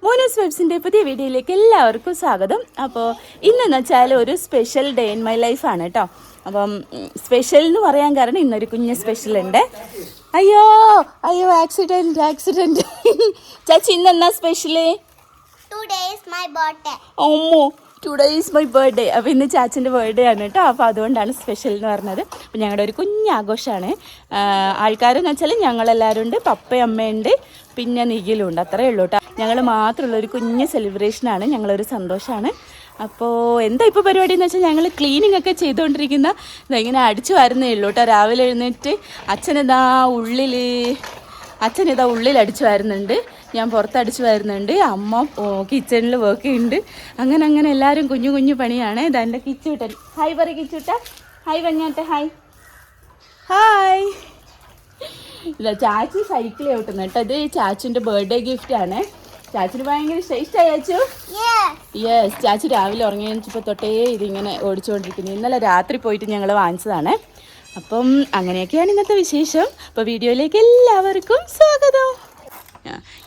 മോനൂസ് വെബ്സിൻ്റെ പുതിയ വീഡിയോയിലേക്ക് എല്ലാവർക്കും സ്വാഗതം. അപ്പോൾ ഇന്നെന്ന് വെച്ചാൽ ഒരു സ്പെഷ്യൽ ഡേ ഇൻ മൈ ലൈഫാണ് കേട്ടോ. അപ്പം സ്പെഷ്യൽ എന്ന് പറയാൻ കാരണം ഇന്നൊരു കുഞ്ഞ് സ്പെഷ്യൽ ഉണ്ട്. അയ്യോ അയ്യോ ആക്സിഡൻറ്റ് ചാച്ചി ഇന്നെന്നാ സ്പെഷ്യല്? ഓമ്മോ ടുഡേ ഈസ് മൈ ബർത്ത്ഡേ. അപ്പോൾ ഇന്ന് ചാച്ചൻ്റെ ബർത്ത്ഡേ ആണ് കേട്ടോ. അപ്പോൾ അതുകൊണ്ടാണ് സ്പെഷ്യൽ എന്ന് പറഞ്ഞത്. അപ്പോൾ ഞങ്ങളുടെ ഒരു കുഞ്ഞാഘോഷമാണ്. ആൾക്കാരെന്ന് വെച്ചാൽ ഞങ്ങളെല്ലാവരും ഉണ്ട്, പപ്പയും അമ്മയുണ്ട്, പിന്നെ നിഖിലും ഉണ്ട്. അത്രയേ ഉള്ളൂ കേട്ടോ. ഞങ്ങൾ മാത്രമുള്ള ഒരു കുഞ്ഞ് സെലിബ്രേഷനാണ്, ഞങ്ങളൊരു സന്തോഷമാണ്. അപ്പോൾ എന്താ ഇപ്പോൾ പരിപാടി എന്ന് വെച്ചാൽ ഞങ്ങൾ ക്ലീനിങ് ഒക്കെ ചെയ്തുകൊണ്ടിരിക്കുന്ന ഇങ്ങനെ അടിച്ചു വരുന്നേ ഉള്ളൂ കേട്ടോ. രാവിലെ എഴുന്നേറ്റ് അച്ഛനിതാ ഉള്ളിൽ അടിച്ചു വരുന്നുണ്ട്, ഞാൻ പുറത്തടിച്ചു വരുന്നുണ്ട്, അമ്മ കിച്ചണിൽ വർക്ക് ചെയ്യുന്നുണ്ട്. അങ്ങനെ എല്ലാവരും കുഞ്ഞു പണിയാണ്. ഇതാ എൻ്റെ കിച്ചൂട്ടൻ. ഹായ് പറ കിച്ചൂട്ട, ഹായ് പറഞ്ഞാട്ടെ, ഹായ്. ഇല്ല ചാച്ചി സൈക്കിൾ ചവിട്ടുന്നു കേട്ടോ. ഇത് ചാച്ചുൻ്റെ ബർത്ത്ഡേ ഗിഫ്റ്റാണ്. ചാച്ചിന് ഭയങ്കര ഇഷ്ടമായി ചാച്ചു. യെസ്, ചാച്ചി രാവിലെ ഉറങ്ങിയപ്പോൾ തൊട്ടേ ഇതിങ്ങനെ ഓടിച്ചുകൊണ്ടിരിക്കുന്നു. ഇന്നലെ രാത്രി പോയിട്ട് ഞങ്ങൾ വാങ്ങിച്ചതാണ്. അപ്പം അങ്ങനെയൊക്കെയാണ് ഇന്നത്തെ വിശേഷം. അപ്പോൾ വീഡിയോയിലേക്ക് എല്ലാവർക്കും സ്വാഗതം.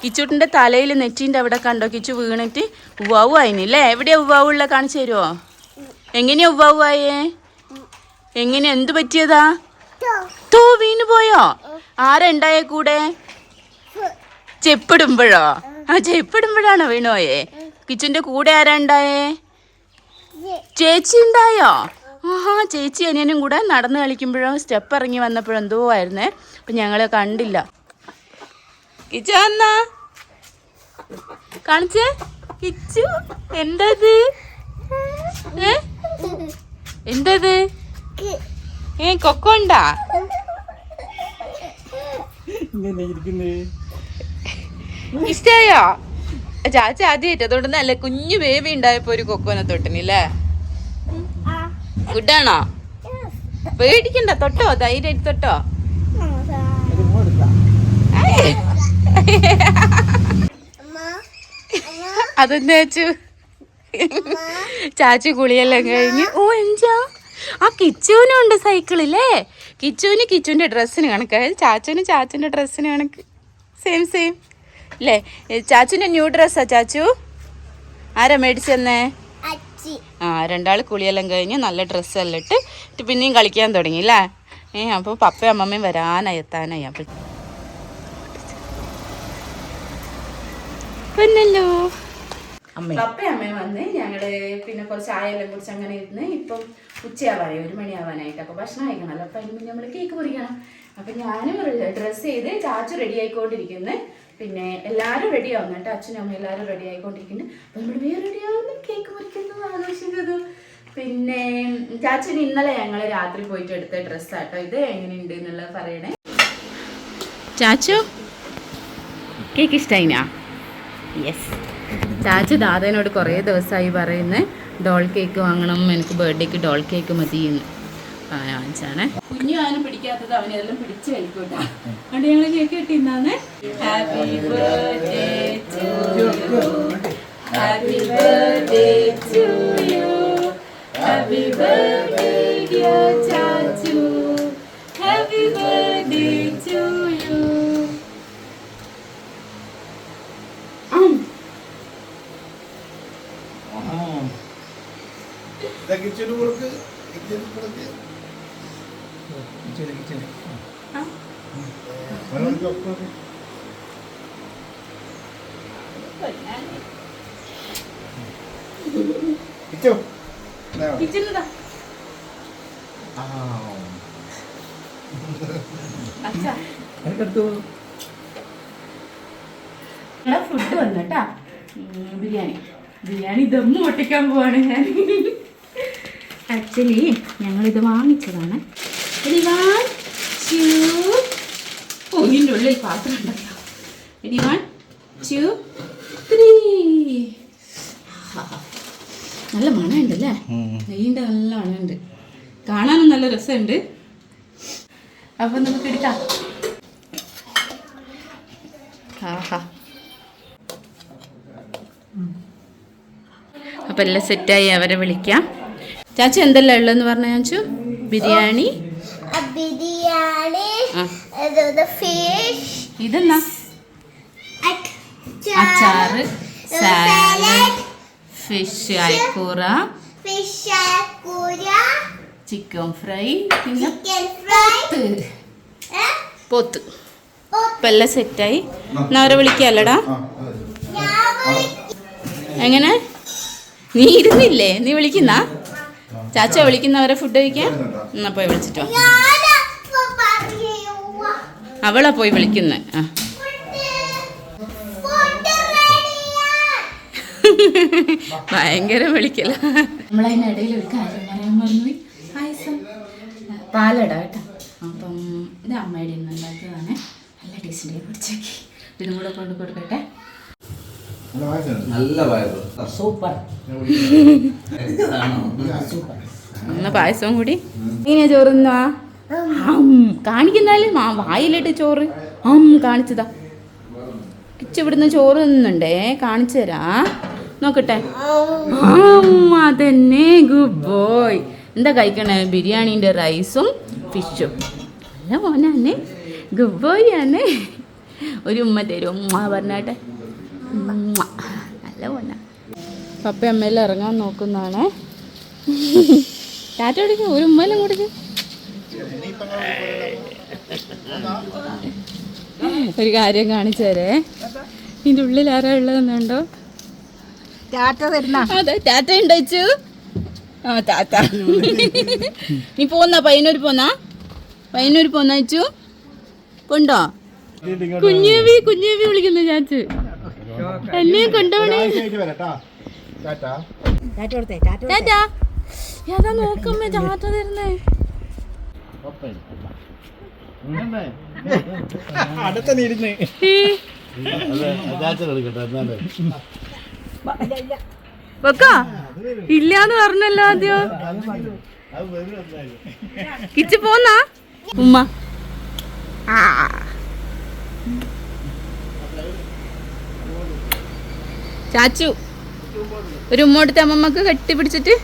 കിച്ചൂട്ടിൻ്റെ തലയിൽ നെറ്റിൻ്റെ അവിടെ കണ്ടോ കിച്ചു വീണിട്ട് ഉവ്വാവു ആയില്ലേ? എവിടെയാ ഉവ്വാവുള്ള കാണിച്ചു തരുമോ? എങ്ങനെയാ ഉവ്വാവു ആയേ? എങ്ങനെയാ, എന്ത് പറ്റിയതാ? തോ വീണ് പോയോ? ആരാ ഉണ്ടായേ കൂടെ? ചെപ്പിടുമ്പോഴോ? ചെപ്പിടുമ്പോഴാണോ വീണുപോയേ? കിച്ചുൻ്റെ കൂടെ ആരാ ഉണ്ടായേ? ചേച്ചി ഉണ്ടായോ? ആഹാ, ചേച്ചി അനിയനും കൂടെ നടന്ന് കളിക്കുമ്പോഴോ സ്റ്റെപ്പ് ഇറങ്ങി വന്നപ്പോഴോ എന്തോ ആയിരുന്നേ. അപ്പം ഞങ്ങൾ കണ്ടില്ല. കിച്ചു എന്നാ കാണിച്ചേ? കിച്ചു എന്തത്? എന്തത്? കൊക്കോണ്ടാ? ഇഷ്ടായോ? ചാച്ച ആദ്യമായിട്ട് അതുകൊണ്ട് നല്ല കുഞ്ഞു ബേബി ഉണ്ടായപ്പോ ഒരു കൊക്കോനെ തൊട്ടിനില്ലേ? ഗുഡാണോ? പേടിക്കണ്ട, തൊട്ടോ, ധൈര്യമായിട്ട് തൊട്ടോ. അതെന്താ ചാച്ചു കുളിയെല്ലാം കഴിഞ്ഞ്. ഓ എഞ്ചാ, ആ കിച്ചുവിനും ഉണ്ട് സൈക്കിളില്ലേ? കിച്ചുവിൻ്റെ ഡ്രസ്സിന് കണക്ക്, ചാച്ചുവിൻ്റെ ഡ്രസ്സിന് കണക്ക്. സെയിം അല്ലേ? ചാച്ചുവിൻ്റെ ന്യൂ ഡ്രസ്സാ ചാച്ചു? ആരാ മേടിച്ചെന്നേ? രണ്ടാൾ കുളിയെല്ലാം കഴിഞ്ഞ് നല്ല ഡ്രസ്സെല്ലാം ഇട്ട് പിന്നെയും കളിക്കാൻ തുടങ്ങി അല്ലേ? അപ്പോൾ പപ്പയും അമ്മമ്മയും എത്താനായി. അപ്പം പിന്നല്ലോ പപ്പയും അമ്മയും വന്ന് ഞങ്ങള് പിന്നെ കുറച്ച് ചായയെല്ലാം കുടിച്ച് അങ്ങനെ ഇരുന്ന് ഇപ്പം ഉച്ചയാവാനായി, 1 മണിയാവാനായിട്ട്. അപ്പോൾ ഭക്ഷണം കഴിക്കണമല്ലോ. അപ്പം അതിന് നമ്മൾ കേക്ക് മുറിക്കണം. അപ്പം ഞാനും ഡ്രസ്സ് ചെയ്ത് ചാച്ചു റെഡി ആയിക്കൊണ്ടിരിക്കുന്നു. പിന്നെ എല്ലാവരും റെഡി ആവുന്നു കേട്ടോ. അച്ഛനും അമ്മയും എല്ലാവരും റെഡി ആയിക്കൊണ്ടിരിക്കുന്നു. അപ്പം നമ്മൾ വേറെ റെഡി ആവുന്നു, കേക്ക് മുറിക്കുന്നു, ആഘോഷിക്കുന്നു. പിന്നെ ചാച്ചുവിന് ഇന്നലെ ഞങ്ങൾ രാത്രി പോയിട്ട് എടുത്ത ഡ്രസ്സാട്ടോ. ഇത് എങ്ങനെയുണ്ട് എന്നുള്ളത് പറയണേ. ചാച്ചു കേക്ക് ഇഷ്ടമായിനാ? യെസ്. ചാച്ചു ദാദനോട് കുറേ ദിവസമായി പറയുന്നത് ഡോൾ കേക്ക് വാങ്ങണം, എനിക്ക് ബർത്ത്ഡേക്ക് ഡോൾ കേക്ക് മതിയെന്ന്. അങ്ങനെ വാങ്ങിച്ചാണ്. കുഞ്ഞു അവന് പിടിക്കാത്തത് അവനെല്ലാം പിടിച്ച് കഴിക്കൂട്ടാ. അതുകൊണ്ട് ഞങ്ങൾ കേക്ക് കിട്ടിയെന്നാണ്. Happy birthday to you, happy birthday to you, happy birthday dear ചാച്ചു, happy birthday to you. Food വന്നട്ടാ. ബിരിയാണി ദമ്മ് പൊട്ടിക്കാൻ പോവാണ് ഞാൻ. ആക്ച്വലി ഞങ്ങളിത് വാങ്ങിച്ചതാണ്. ഇതിൻ്റെ ഉള്ളിൽ പാത്രം ഉണ്ടല്ലോ. 1 2 3. നല്ല മണമുണ്ടല്ലേ? നെയ്യിൻ്റെ നല്ല മണമുണ്ട്, കാണാനും നല്ല രസമുണ്ട്. അപ്പം നമുക്ക് എടുക്കാം. അപ്പം എല്ലാം സെറ്റായി അവരെ വിളിക്കാം. ചാച്ചു എന്തെല്ലാം ഉള്ളതെന്ന് പറഞ്ഞ ചാച്ചു? ബിരിയാണി, ഫിഷ്, ഇതെന്നാ അച്ചാറ്, സാലഡ്, ഫിഷ് അയക്കൂറ, ചിക്കൻ ഫ്രൈ, പിന്നെ പോത്ത്. ഇപ്പം എല്ലാം സെറ്റായി. എന്നാ അവരെ വിളിക്കാല്ലടാ. എങ്ങനെ നീ ഇരുന്നില്ലേ? നീ വിളിക്കുന്ന ചാച്ച വിളിക്കുന്നവരെ ഫുഡ് കഴിക്കാൻ? എന്നാ പോയി വിളിച്ചിട്ടോ. അവളാ പോയി വിളിക്കുന്നേ. ഭയങ്കര വിളിക്കല. നമ്മളതിനിടയിൽ ഒരു കാര്യം പറയാൻ മറന്നുപോയി. പായസം പാലട കേട്ടോ. അപ്പം ഇത് അമ്മയുടെ ഇന്ന് ഉണ്ടാക്കിയതാണ്. നല്ല ടേസ്റ്റിൻ്റെ കുടിച്ചാക്കി. ഇതും കൂടെ കൊണ്ട് കൊടുക്കട്ടെ. സൂപ്പർ. എന്നാ പായസവും കൂടി. എങ്ങനെയാ ചോറ് തിന്നാ? കാണിക്കുന്നാലും വായിലിട്ട് ചോറ് കാണിച്ചതാ. ഇവിടുന്ന് ചോറ് തിന്നുണ്ടേ, കാണിച്ചു തരാ. നോക്കട്ടെ. അതന്നെ, ഗുഡ് ബോയ്. എന്താ കഴിക്കണേ? ബിരിയാണീൻ്റെ റൈസും ഫിഷും. നല്ല മോനാന്നെ, ഗുഡ് ബോയ് ആണ്. ഒരു ഉമ്മ തരും. ഉമ്മ പറഞ്ഞാട്ടെ. നല്ല മോനാ. പപ്പ അമ്മയെല്ലാം ഇറങ്ങാൻ നോക്കുന്നതാണ്. ടാറ്റ കൊടുക്കും. ഒരു ഉമ്മയെല്ലാം കൊടുക്കും. ഒരു കാര്യം കാണിച്ചു തരേ. ഇതിൻ്റെ ഉള്ളിൽ ആരാ ഉള്ളതെന്നുണ്ടോ? അതെ, ടാറ്റ ഉണ്ടച്ചു. ടാറ്റ. നീ പോന്നാ? പയ്യന്നൂർ പോന്നയച്ചു. കൊണ്ടോ? കുഞ്ഞേവി വിളിക്കുന്നു ചാച്ചു. എന്നെ കൊണ്ടോണേ. ടാറ്റ. ഏതാ നോക്കമ്മേ ടാറ്റ തരുന്നേ. വെക്കാ ഇല്ലാന്ന് പറഞ്ഞല്ലോ ആദ്യം. കിച്ചു പോന്നാ ഉമ്മ? ചാച്ചു ഒരു ഉമ്മ കൊടുത്ത അമ്മമ്മക്ക് കെട്ടിപ്പിടിച്ചിട്ട്.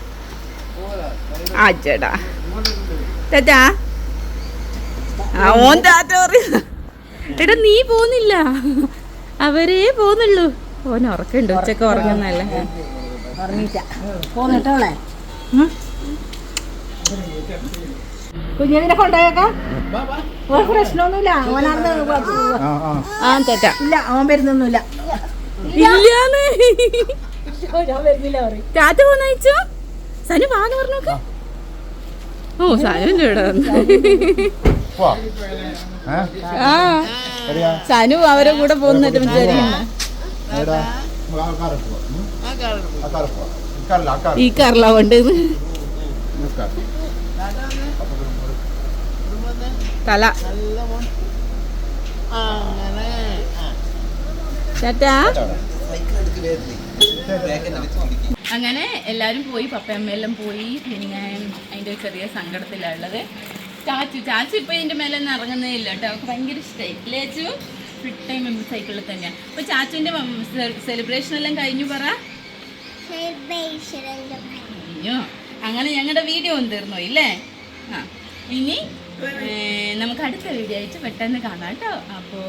ചേട്ടാ ടാറ്റാ. ഓൻ ടാറ്റ പറയുന്നു. എടാ നീ പോന്നില്ല, അവരേ പോന്നുള്ളൂ. ഓൻ ഉറക്കുണ്ട്. ഉച്ചക്ക് ഉറങ്ങുന്നല്ലേ. കുഞ്ഞിനെ കൊണ്ടുപോയേക്കാം. പ്രശ്നമൊന്നുമില്ല. അവൻ വരുന്നൊന്നുമില്ല. ടാറ്റ പോന്നയച്ചു. സനു വാന്ന് പറഞ്ഞോക്ക്. സനുവിന്റെ ഇവിടെ സനു അവരെ കൂടെ പോകുന്നിട്ട് വിചാരിക്കണ്ട. ഈ കറല കൊണ്ട് തല. അങ്ങനെ എല്ലാരും പോയി. പപ്പയമ്മയെല്ലാം പോയി. പിന്നെ അതിന്റെ ചെറിയ സങ്കടത്തിലുള്ളത് ചാച്ചു ഇപ്പൊ ഇതിന്റെ മേലെ ഒന്നും ഇറങ്ങുന്നേ ഇല്ല കേട്ടോ. അവർക്ക് ഭയങ്കര ഇഷ്ടമായി. ലേച്ചു ഫുൾ ടൈം സൈക്കിളിൽ തന്നെയാണ്. അപ്പൊ ചാച്ചുവിന്റെ സെലിബ്രേഷൻ എല്ലാം കഴിഞ്ഞു പറ. കഴിഞ്ഞു. അങ്ങനെ ഞങ്ങളുടെ വീഡിയോ ഒന്ന് തീർന്നു ഇല്ലേ? ഇനി നമുക്ക് അടുത്ത വീഡിയോ ആയിട്ട് പെട്ടെന്ന് കാണാം കേട്ടോ. അപ്പോ